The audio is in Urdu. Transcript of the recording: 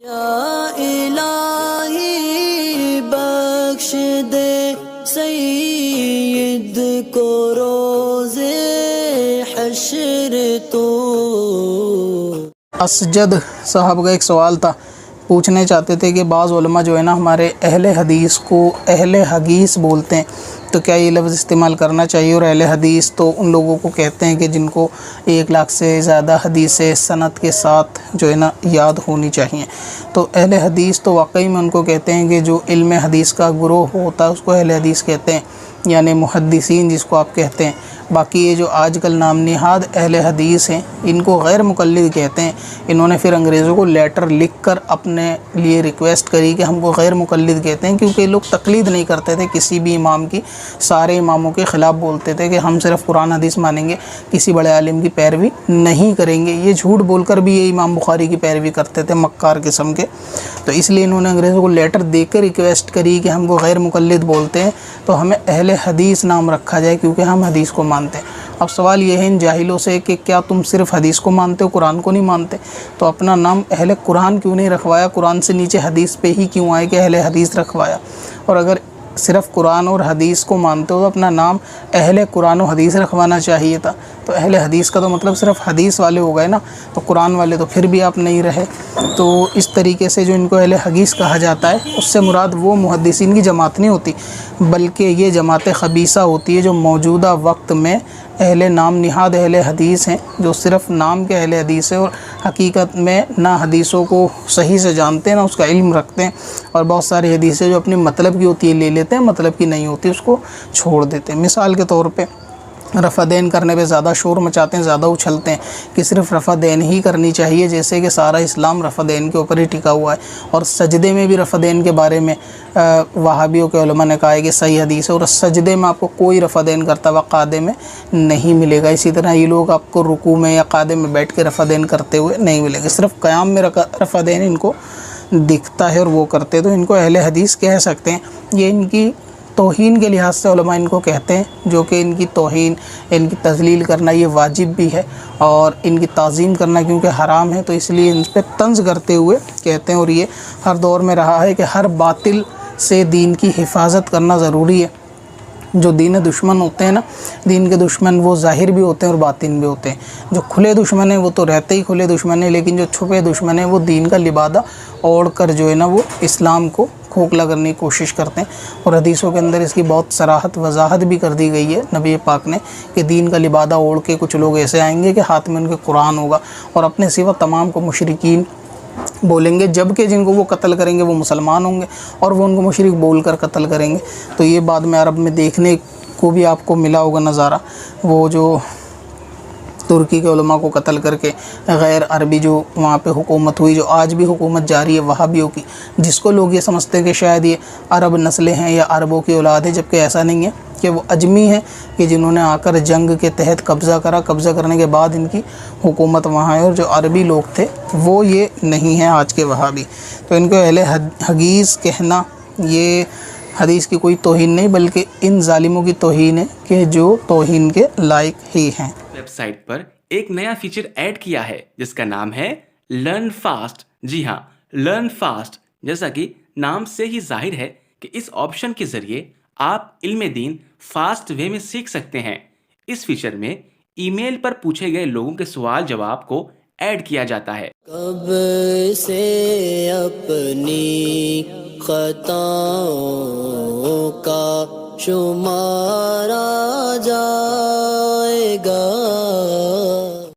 یا الہی بخش دے سید کو روز حشر تو۔ اسجد صاحب کا ایک سوال تھا، پوچھنے چاہتے تھے کہ بعض علماء جو ہے نا ہمارے اہل حدیث کو اہل حدیث بولتے ہیں، تو کیا یہ لفظ استعمال کرنا چاہیے؟ اور اہل حدیث تو ان لوگوں کو کہتے ہیں کہ جن کو 1,00,000 سے زیادہ حدیث سند کے ساتھ جو ہے نا یاد ہونی چاہیے۔ تو اہل حدیث تو واقعی میں ان کو کہتے ہیں کہ جو علم حدیث کا گروہ ہوتا ہے اس کو اہل حدیث کہتے ہیں، یعنی محدثین جس کو آپ کہتے ہیں۔ باقی یہ جو آج کل نام نہاد اہل حدیث ہیں ان کو غیر مقلد کہتے ہیں۔ انہوں نے پھر انگریزوں کو لیٹر لکھ کر اپنے لیے ریکویسٹ کری کہ ہم کو غیر مقلد کہتے ہیں، کیونکہ یہ لوگ تقلید نہیں کرتے تھے کسی بھی امام کی، سارے اماموں کے خلاف بولتے تھے کہ ہم صرف قرآن حدیث مانیں گے، کسی بڑے عالم کی پیروی نہیں کریں گے۔ یہ جھوٹ بول کر بھی یہ امام بخاری کی پیروی کرتے تھے، مکار قسم کے۔ تو اس لیے انہوں نے انگریزوں کو لیٹر دے کر ریکویسٹ کری کہ ہم کو غیر مقلد بولتے ہیں تو ہمیں اہل حدیث نام رکھا جائے، کیونکہ ہم حدیث کو مانتے ہیں۔ اب سوال یہ ہے ان جاہلوں سے کہ کیا تم صرف حدیث کو مانتے ہو، قرآن کو نہیں مانتے؟ تو اپنا نام اہل قرآن کیوں نہیں رکھوایا؟ قرآن سے نیچے حدیث پہ ہی کیوں آئے کہ اہل حدیث رکھوایا؟ اور اگر صرف قرآن اور حدیث کو مانتے ہو تو اپنا نام اہل قرآن و حدیث رکھوانا چاہیے تھا۔ تو اہل حدیث کا تو مطلب صرف حدیث والے ہو گئے نا، تو قرآن والے تو پھر بھی آپ نہیں رہے۔ تو اس طریقے سے جو ان کو اہل حدیث کہا جاتا ہے اس سے مراد وہ محدثین کی جماعت نہیں ہوتی، بلکہ یہ جماعت خبیثہ ہوتی ہے جو موجودہ وقت میں اہل نام نہاد اہل حدیث ہیں، جو صرف نام کے اہل حدیث ہیں اور حقیقت میں نہ حدیثوں کو صحیح سے جانتے ہیں نہ اس کا علم رکھتے ہیں، اور بہت ساری حدیثیں جو اپنی مطلب کی ہوتی ہے لے لیتے ہیں، مطلب کی نہیں ہوتی اس کو چھوڑ دیتے ہیں۔ مثال کے طور پہ رفع دین کرنے پہ زیادہ شور مچاتے ہیں، زیادہ اچھلتے ہیں کہ صرف رفع دین ہی کرنی چاہیے، جیسے کہ سارا اسلام رفع دین کے اوپر ہی ٹکا ہوا ہے۔ اور سجدے میں بھی رفع دین کے بارے میں وہابیوں کے علماء نے کہا ہے کہ صحیح حدیث ہے، اور سجدے میں آپ کو کوئی رفع دین کرتا ہوا قعدے میں نہیں ملے گا۔ اسی طرح یہ لوگ آپ کو رکوع میں یا قعدے میں بیٹھ کے رفع دین کرتے ہوئے نہیں ملے گا، صرف قیام میں رفع دین ان کو دکھتا ہے اور وہ کرتے، تو ان کو اہل حدیث کہہ سکتے ہیں۔ یہ ان کی توہین کے لحاظ سے علماء ان کو کہتے ہیں، جو کہ ان کی توہین، ان کی تذلیل کرنا یہ واجب بھی ہے، اور ان کی تعظیم کرنا کیونکہ حرام ہے تو اس لیے ان پہ طنز کرتے ہوئے کہتے ہیں۔ اور یہ ہر دور میں رہا ہے کہ ہر باطل سے دین کی حفاظت کرنا ضروری ہے۔ جو دین دشمن ہوتے ہیں نا، دین کے دشمن وہ ظاہر بھی ہوتے ہیں اور باطن بھی ہوتے ہیں۔ جو کھلے دشمن ہیں وہ تو رہتے ہی کھلے دشمن ہیں، لیکن جو چھپے دشمن ہیں وہ دین کا لبادہ اوڑھ کر جو ہے نا وہ اسلام کو کھوکھلا کرنے کی کوشش کرتے ہیں۔ اور حدیثوں کے اندر اس کی بہت صراحت وضاحت بھی کر دی گئی ہے نبی پاک نے کہ دین کا لبادہ اوڑھ کے کچھ لوگ ایسے آئیں گے کہ ہاتھ میں ان کے قرآن ہوگا، اور اپنے سوا تمام کو مشرکین بولیں گے، جبکہ جن کو وہ قتل کریں گے وہ مسلمان ہوں گے اور وہ ان کو مشرک بول کر قتل کریں گے۔ تو یہ بعد میں عرب میں دیکھنے کو بھی آپ کو ملا ہوگا نظارہ، وہ جو ترکی کے علماء کو قتل کر کے غیر عربی جو وہاں پہ حکومت ہوئی، جو آج بھی حکومت جاری ہے وہابیوں کی، جس کو لوگ یہ سمجھتے ہیں کہ شاید یہ عرب نسلیں ہیں یا عربوں کی اولاد ہے، جبکہ ایسا نہیں ہے، کہ وہ اجمی ہیں کہ جنہوں نے آ کر جنگ کے تحت قبضہ کرا، قبضہ کرنے کے بعد ان کی حکومت وہاں ہے، اور جو عربی لوگ تھے وہ یہ نہیں ہیں آج کے وہابی۔ تو ان کو اہل حدیث کہنا یہ حدیث کی کوئی توہین نہیں، بلکہ ان ظالموں کی توہین ہے کہ جو توہین کے لائق ہی ہیں۔ ویب سائٹ پر ایک نیا فیچر ایڈ کیا ہے جس کا نام ہے لرن فاسٹ۔ جی ہاں، لرن فاسٹ، جیسا کہ نام سے ہی ظاہر ہے کہ اس آپشن کے ذریعے آپ علم دین فاسٹ وے میں سیکھ سکتے ہیں۔ اس فیچر میں ای میل پر پوچھے گئے لوگوں کے سوال جواب کو ایڈ کیا جاتا ہے۔ کب سے اپنی خطاؤں کا شمارا جائے گا،